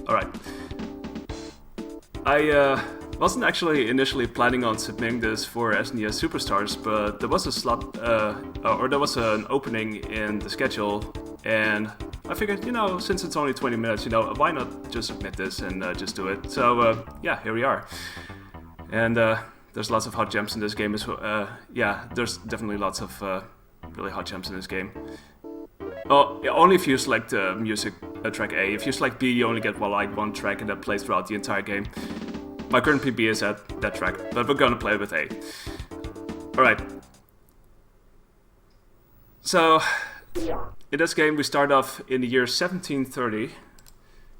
Alright. I wasn't actually initially planning on submitting this for SNES Super Stars, but there was a slot, or there was an opening in the schedule, and I figured, you know, since it's only 20 minutes, you know, why not just submit this and just do it? So, yeah, here we are. And there's lots of hot gems in this game as well. Yeah, there's definitely lots of really hot gems in this game. Oh, yeah, only if you select music track A. If you select B, you only get one track, and that plays throughout the entire game. My current PB is at that track, but we're gonna play with A. Alright. So, in this game we start off in the year 1730,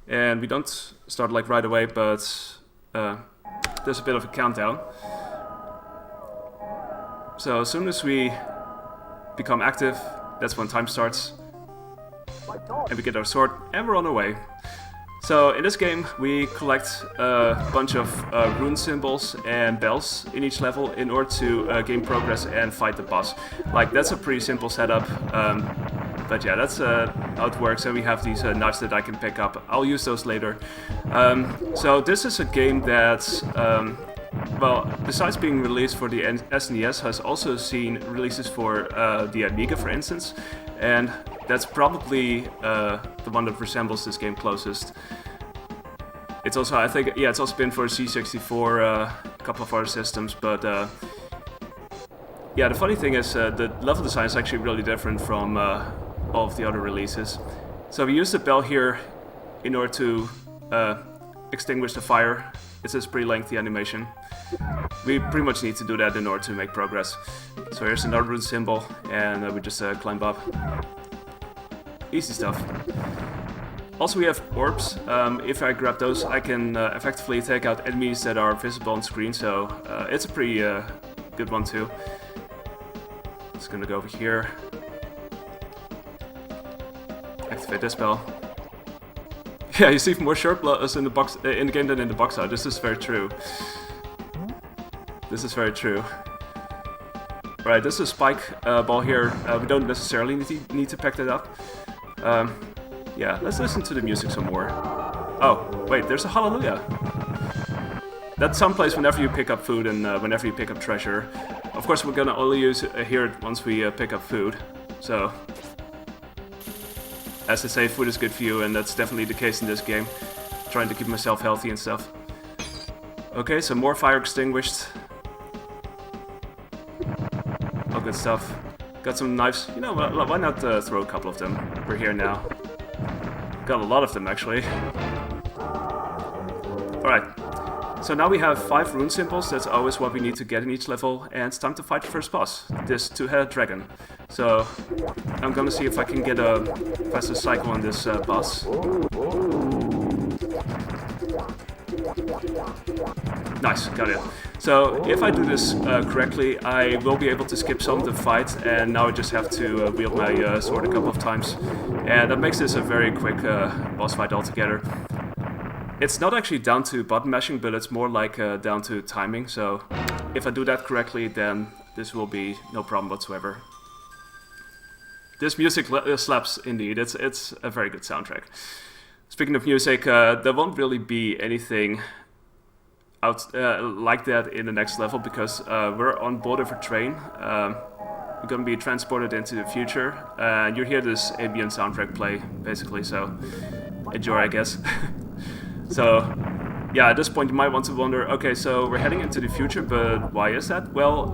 and we don't start like right away, but there's a bit of a countdown. So as soon as we become active, that's when time starts, and we get our sword, and we're on our way. So in this game we collect a bunch of rune symbols and bells in each level in order to gain progress and fight the boss. Like, that's a pretty simple setup, but yeah, that's how it works. And we have these knives that I can pick up. I'll use those later. So this is a game that, well, besides being released for the SNES, has also seen releases for the Amiga, for instance, and that's probably the one that resembles this game closest. It's also, I think, yeah, it's also been for C64, a couple of other systems, but yeah, the funny thing is the level design is actually really different from all of the other releases. So we use the bell here in order to extinguish the fire. It's a pretty lengthy animation. We pretty much need to do that in order to make progress. So here's another rune symbol, and we just climb up. Easy stuff. Also, we have orbs. If I grab those, I can effectively take out enemies that are visible on screen, so it's a pretty good one too. Just gonna go over here. Activate this spell. Yeah, you see more short blows in the box in the game than in the box art. This is very true. This is very true. Right, this is a spike ball here. We don't necessarily need to pick that up. Yeah, let's listen to the music some more. Oh, wait, there's a hallelujah. That sound plays whenever you pick up food and whenever you pick up treasure. Of course, we're gonna only hear it once we pick up food. So, as they say, food is good for you, and that's definitely the case in this game. Trying to keep myself healthy and stuff. Okay, so more fire extinguished. All good stuff. Got some knives. You know, why not throw a couple of them? We're here now. Got a lot of them, actually. Alright. So now we have 5 rune symbols. That's always what we need to get in each level. And it's time to fight the first boss. This two-headed dragon. So I'm gonna see if I can get a faster cycle on this boss. Nice, got it. So if I do this correctly, I will be able to skip some of the fight, and now I just have to wield my sword a couple of times. And that makes this a very quick boss fight altogether. It's not actually down to button mashing, but it's more like down to timing, so if I do that correctly, then this will be no problem whatsoever. This music slaps indeed. It's a very good soundtrack. Speaking of music, there won't really be anything out like that in the next level, because we're on board of a train. We're gonna be transported into the future, and you hear this ambient soundtrack play, basically, so enjoy, I guess. So, yeah, at this point you might want to wonder, okay, so we're heading into the future, but why is that? Well,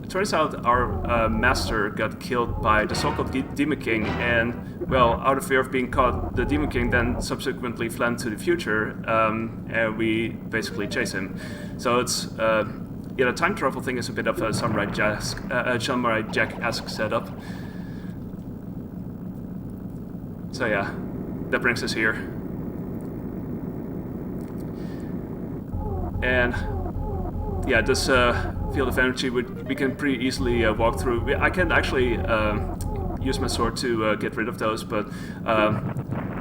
it turns out our master got killed by the so-called Demon King, and, well, out of fear of being caught, the Demon King then subsequently fled to the future, and we basically chase him. So it's, yeah, the time travel thing is a bit of a Samurai Jack-esque setup. So yeah, that brings us here. And yeah, this field of energy we can pretty easily walk through. I can actually use my sword to get rid of those, but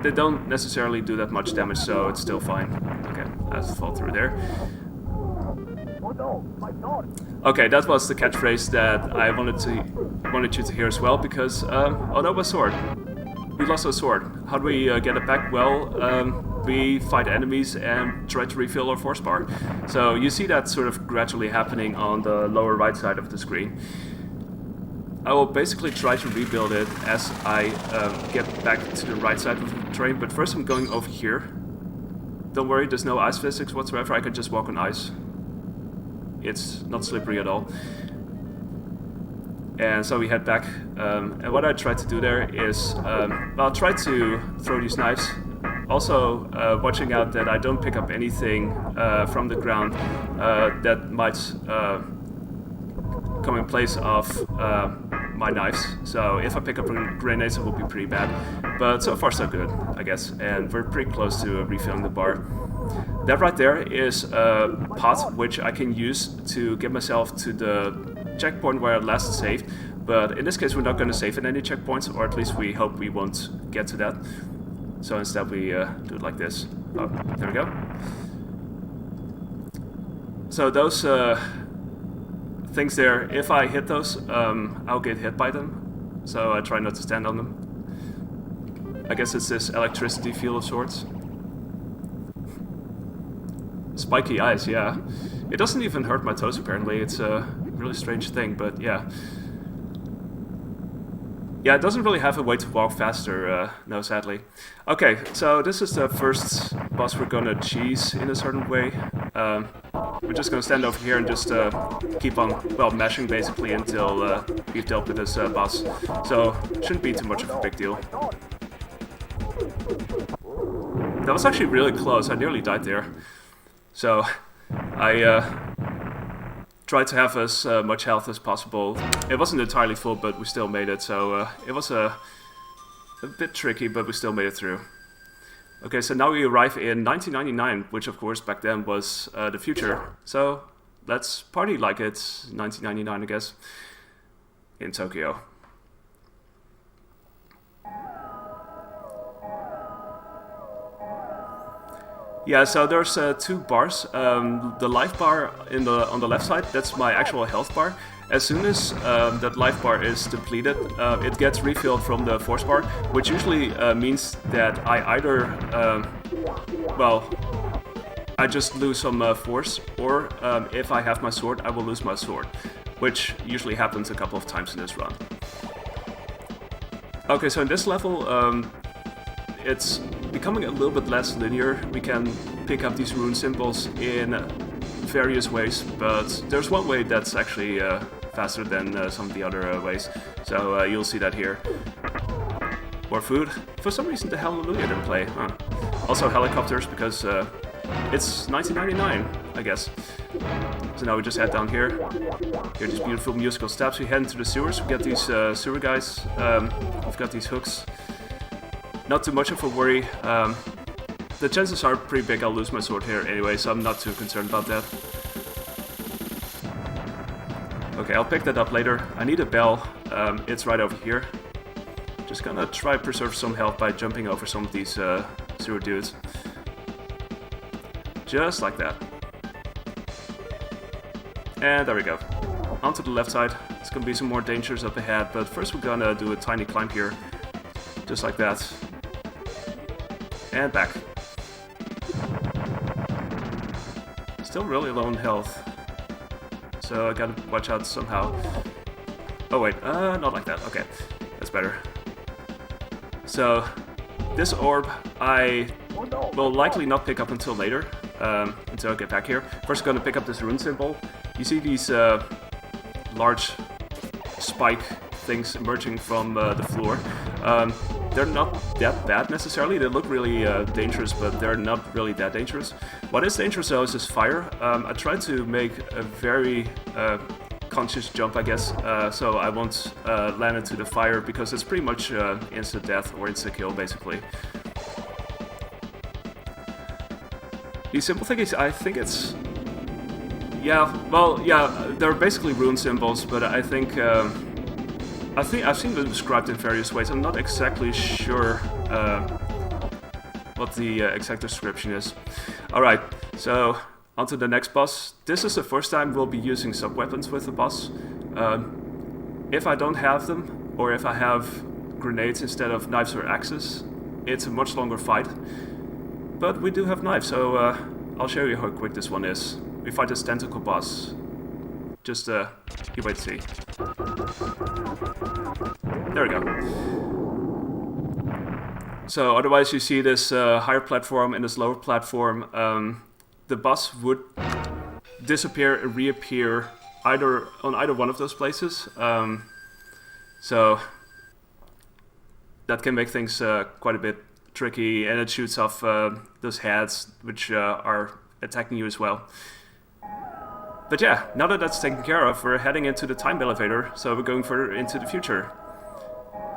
they don't necessarily do that much damage, so it's still fine. Okay, I have to fall through there. Okay, that was the catchphrase that I wanted you to hear as well, because oh no, my sword. We lost our sword. How do we get it back? Well, we fight enemies and try to refill our force bar. So you see that sort of gradually happening on the lower right side of the screen. I will basically try to rebuild it as I get back to the right side of the train, but first I'm going over here. Don't worry, there's no ice physics whatsoever, I can just walk on ice. It's not slippery at all. And so we head back, and what I try to do there is, I'll try to throw these knives. Also, watching out that I don't pick up anything from the ground that might come in place of my knives. So if I pick up grenades, it will be pretty bad. But so far so good, I guess. And we're pretty close to refilling the bar. That right there is a pot which I can use to get myself to the checkpoint where I last saved. But in this case, we're not going to save at any checkpoints, or at least we hope we won't get to that. So instead we do it like this. Oh, there we go. So those things there, if I hit those, I'll get hit by them. So I try not to stand on them. I guess it's this electricity field of sorts. Spiky ice, yeah. It doesn't even hurt my toes apparently. It's a really strange thing, but yeah. Yeah, it doesn't really have a way to walk faster, no, sadly. Okay, so this is the first boss we're gonna cheese in a certain way. We're just gonna stand over here and just keep on, well, mashing basically until we've dealt with this boss. So, shouldn't be too much of a big deal. That was actually really close, I nearly died there. So, I tried to have as much health as possible. It wasn't entirely full, but we still made it, so it was a bit tricky, but we still made it through. Okay, so now we arrive in 1999, which of course back then was the future. So let's party like it's 1999, I guess, in Tokyo. Yeah, so there's two bars. The life bar on the left side, that's my actual health bar. As soon as that life bar is depleted, it gets refilled from the force bar, which usually means that I either, well, I just lose some force, or if I have my sword, I will lose my sword, which usually happens a couple of times in this run. Okay, so in this level, it's becoming a little bit less linear. We can pick up these rune symbols in various ways, but there's one way that's actually faster than some of the other ways. So you'll see that here. More food. For some reason the Hallelujah didn't play. Huh. Also helicopters, because it's 1999, I guess. So now we just head down here. Here are these beautiful musical steps. We head into the sewers. We get these sewer guys. We've got these hooks. Not too much of a worry. The chances are pretty big I'll lose my sword here anyway, so I'm not too concerned about that. Okay, I'll pick that up later. I need a bell. It's right over here. Just gonna try to preserve some health by jumping over some of these sewer dudes. Just like that. And there we go. Onto the left side. It's gonna be some more dangers up ahead, but first we're gonna do a tiny climb here. Just like that. And back. Still really low in health. So I gotta watch out somehow. Oh wait, not like that. Okay, that's better. So, this orb I will likely not pick up until later. Until I get back here. First I'm gonna pick up this rune symbol. You see these large spike things emerging from the floor. They're not that bad necessarily. They look really dangerous, but they're not really that dangerous. What is dangerous though is this fire. I tried to make a very conscious jump, I guess, so I won't land into the fire, because it's pretty much instant death or insta kill basically. The simple thing is, I think it's... Yeah, well, yeah, they're basically rune symbols, but I think I've seen them described in various ways. I'm not exactly sure what the exact description is. Alright, so on to the next boss. This is the first time we'll be using sub-weapons with the boss. If I don't have them, or if I have grenades instead of knives or axes, it's a much longer fight. but we do have knives, so I'll show you how quick this one is. We fight this tentacle boss. Just, you wait to see. There we go. So otherwise you see this higher platform and this lower platform. The boss would disappear and reappear on either one of those places. So that can make things quite a bit tricky, and it shoots off those heads which are attacking you as well. But yeah, now that that's taken care of, we're heading into the time elevator, so we're going further into the future.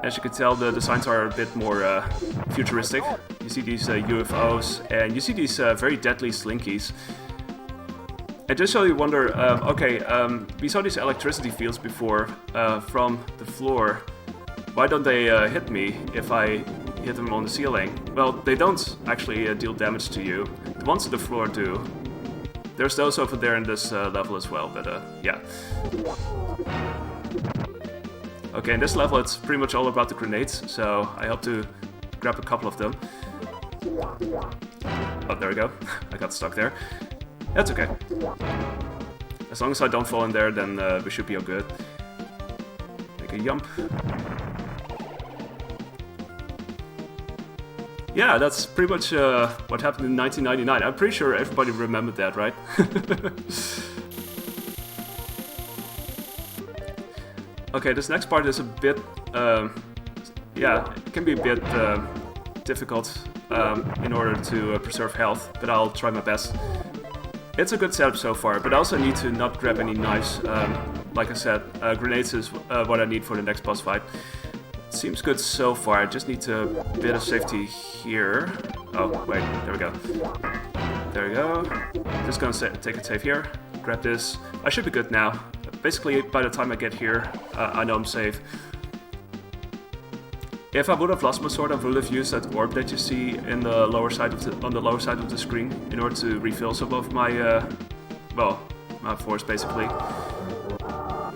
As you can tell, the designs are a bit more futuristic. You see these UFOs, and you see these very deadly slinkies. And just so you wonder, we saw these electricity fields before from the floor. Why don't they hit me if I hit them on the ceiling? Well, they don't actually deal damage to you. The ones on the floor do. There's those over there in this level as well, but yeah. Okay, in this level it's pretty much all about the grenades, so I hope to grab a couple of them. Oh, there we go. I got stuck there. That's okay. As long as I don't fall in there, then we should be all good. Make a jump. Yeah, that's pretty much what happened in 1999. I'm pretty sure everybody remembered that, right? Okay, this next part is a bit, yeah, it can be a bit difficult in order to preserve health, but I'll try my best. It's a good setup so far, but I also need to not grab any knives. Like I said, grenades is what I need for the next boss fight. Seems good so far. I just need a bit of safety here. Oh, wait, there we go. There we go. Just gonna take it safe here. Grab this. I should be good now. Basically, by the time I get here, I know I'm safe. If I would have lost my sword, I would have used that orb that you see in the lower side of on the lower side of the screen in order to refill some of my, well, my force basically.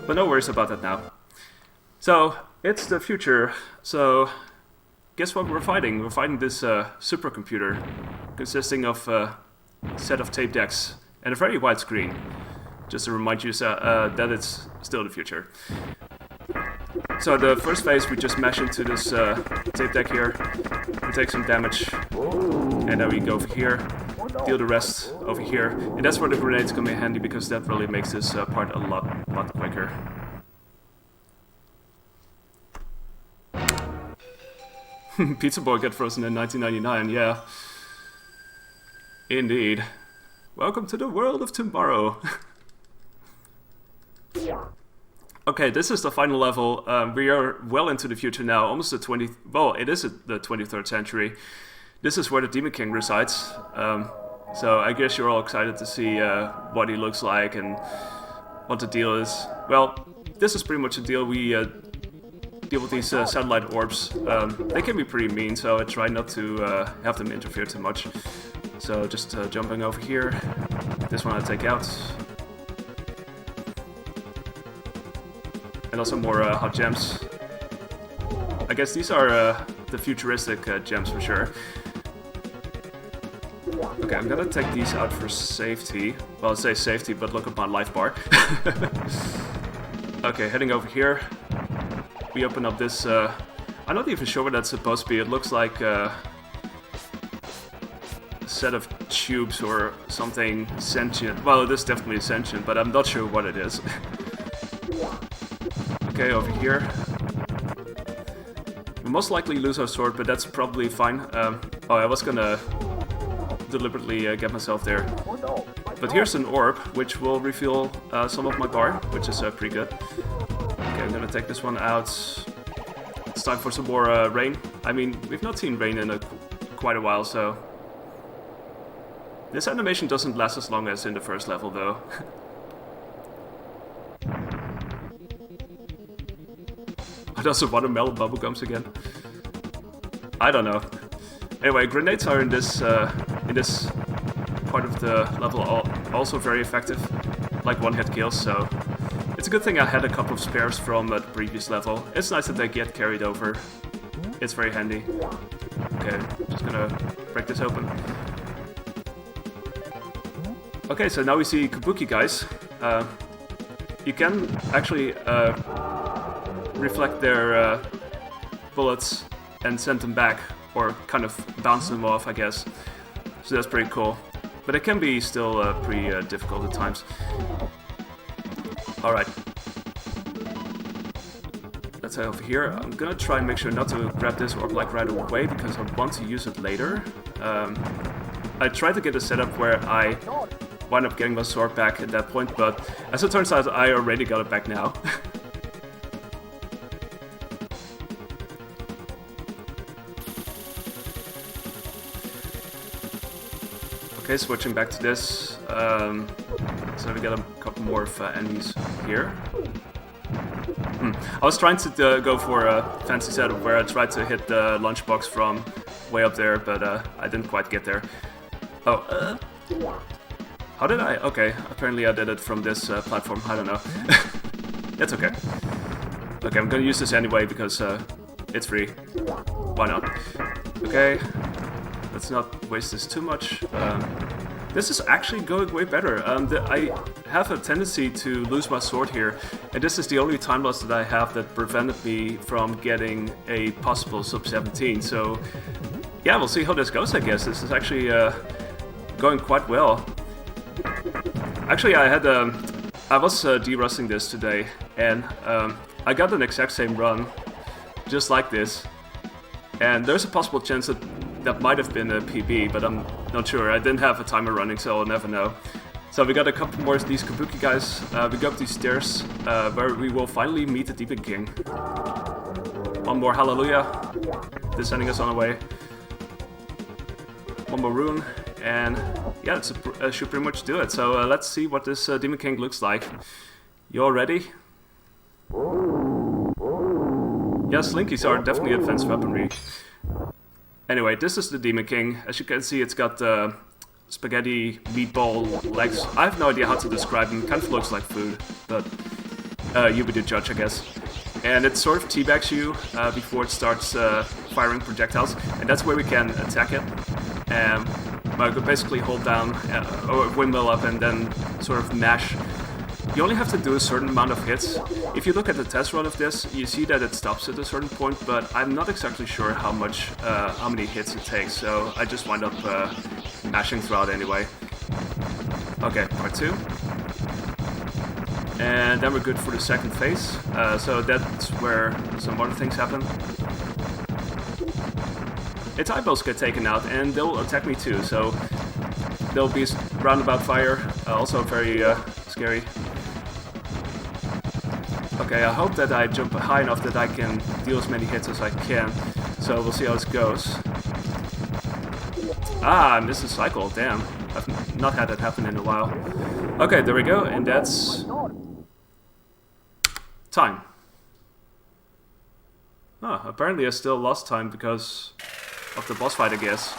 But no worries about that now. So, it's the future. So, guess what we're fighting? We're fighting this supercomputer consisting of a set of tape decks and a very wide screen. Just to remind you that it's still the future. So the first phase we just mash into this tape deck here and take some damage. And then we go over here, deal the rest over here. And that's where the grenades come in handy because that really makes this part a lot quicker. Pizza Boy got frozen in 1999, yeah. Indeed. Welcome to the world of tomorrow. Okay, this is the final level. We are well into the future now, almost the 20th... Well, it is the 23rd century. This is where the Demon King resides. So I guess you're all excited to see what he looks like and what the deal is. Well, this is pretty much the deal. We deal with these satellite orbs. They can be pretty mean, so I try not to have them interfere too much. So just jumping over here. This one I take out. And also more hot gems. I guess these are the futuristic gems for sure. Okay, I'm gonna take these out for safety. Well, I say safety, but look at my life bar. Okay, heading over here. We open up this... I'm not even sure what that's supposed to be. It looks like a set of tubes or something sentient. Well, it is definitely sentient, but I'm not sure what it is. Okay, over here. We'll most likely lose our sword, but that's probably fine. Oh, I was gonna deliberately get myself there. But here's an orb, which will refill some of my bar, which is pretty good. Okay, I'm gonna take this one out. It's time for some more rain. I mean, we've not seen rain in quite a while, so... This animation doesn't last as long as in the first level, though. Are those watermelon bubblegums again? I don't know. Anyway, grenades are in this part of the level also very effective, like one-hit kills, so it's a good thing I had a couple of spares from the previous level. It's nice that they get carried over. It's very handy. Okay, just gonna break this open. Okay, so now we see Kabuki guys. You can actually reflect their bullets and send them back, or kind of bounce them off, I guess. So that's pretty cool. But it can be still pretty difficult at times. Alright. Let's head over here. I'm gonna try and make sure not to grab this orb like right away, because I want to use it later. I tried to get a setup where I wind up getting my sword back at that point, but as it turns out, I already got it back now. Okay, switching back to this. So we got a couple more of enemies here. I was trying to go for a fancy setup where I tried to hit the lunchbox from way up there, but I didn't quite get there. Oh, how did I? Okay, apparently I did it from this platform. I don't know. That's okay. Okay, I'm gonna use this anyway because it's free. Why not? Okay, let's not waste this too much. This is actually going way better. I have a tendency to lose my sword here, and this is the only time loss that I have that prevented me from getting a possible sub 17. So yeah, we'll see how this goes, I guess. This is actually going quite well. Actually, I was de-rusting this today, and I got an exact same run, just like this. And there's a possible chance that that might have been a PB, but I'm not sure. I didn't have a timer running, so I'll never know. So we got a couple more of these Kabuki guys. We go up these stairs, where we will finally meet the Demon King. One more Hallelujah, descending us on our way. One more rune, and yeah, that should pretty much do it. So let's see what this Demon King looks like. You all ready? Yeah, Slinkies are definitely advanced weaponry. Anyway, this is the Demon King. As you can see, it's got spaghetti meatball legs. I have no idea how to describe him. Kind of looks like food, but you be the judge, I guess. And it sort of teabags you before it starts firing projectiles, and that's where we can attack it. And I could basically hold down or windmill up and then sort of mash. You only have to do a certain amount of hits. If you look at the test run of this, you see that it stops at a certain point, but I'm not exactly sure how many hits it takes, so I just wind up mashing throughout anyway. Okay, part 2. And then we're good for the second phase, so that's where some other things happen. Its eyeballs get taken out, and they'll attack me too, so there'll be roundabout fire, also very scary. Okay, I hope that I jump high enough that I can deal as many hits as I can. So we'll see how this goes. Ah, I missed a cycle, damn. I've not had that happen in a while. Okay, there we go, and that's time. Oh, apparently I still lost time because of the boss fight, I guess.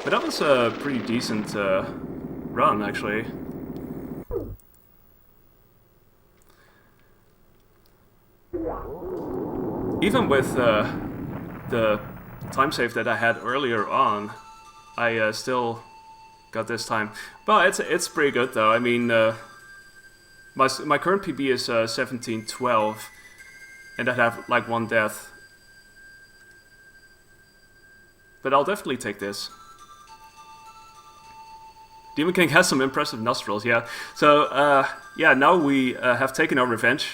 But that was a pretty decent run, actually. Even with the time save that I had earlier on, I still got this time. Well, it's pretty good though. I mean, my current PB is 17:12, and I have like 1 death. But I'll definitely take this. Demon King has some impressive nostrils, yeah. So yeah, now we have taken our revenge.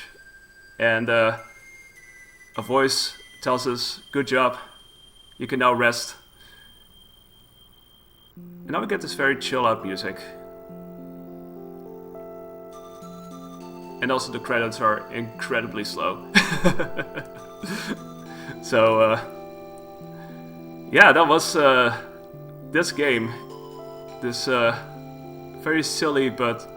And a voice tells us, good job, you can now rest. And now we get this very chill out music. And also the credits are incredibly slow. So yeah, that was this game. This very silly but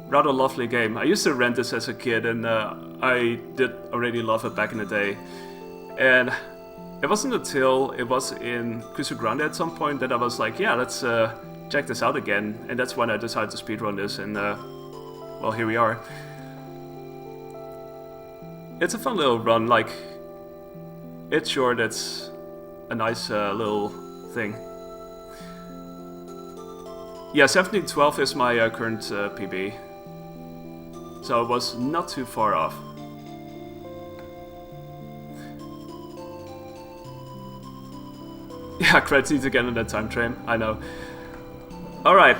rather lovely game. I used to rent this as a kid, and I did already love it back in the day. And it wasn't until it was in Kusu Grande at some point that I was like, yeah, let's check this out again. And that's when I decided to speedrun this, and well, here we are. It's a fun little run, like, it's short, it's a nice little thing. Yeah, 1712 is my current PB. So it was not too far off. Yeah, credits again in that time frame, I know. Alright,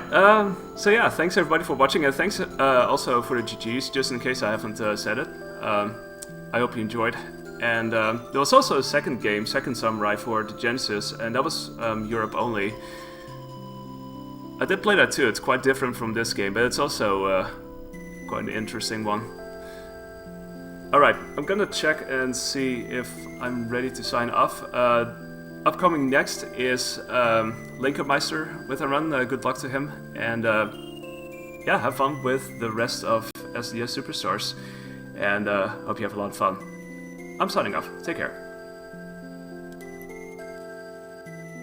so yeah, thanks everybody for watching, and thanks also for the GGs, just in case I haven't said it. I hope you enjoyed. And there was also a second game, Second Samurai for the Genesis, and that was Europe only. I did play that too, it's quite different from this game, but it's also quite an interesting one. Alright, I'm gonna check and see if I'm ready to sign off. Upcoming next is Linkermeister with a run, good luck to him, and yeah, have fun with the rest of SNES Super Stars, and hope you have a lot of fun. I'm signing off, take care.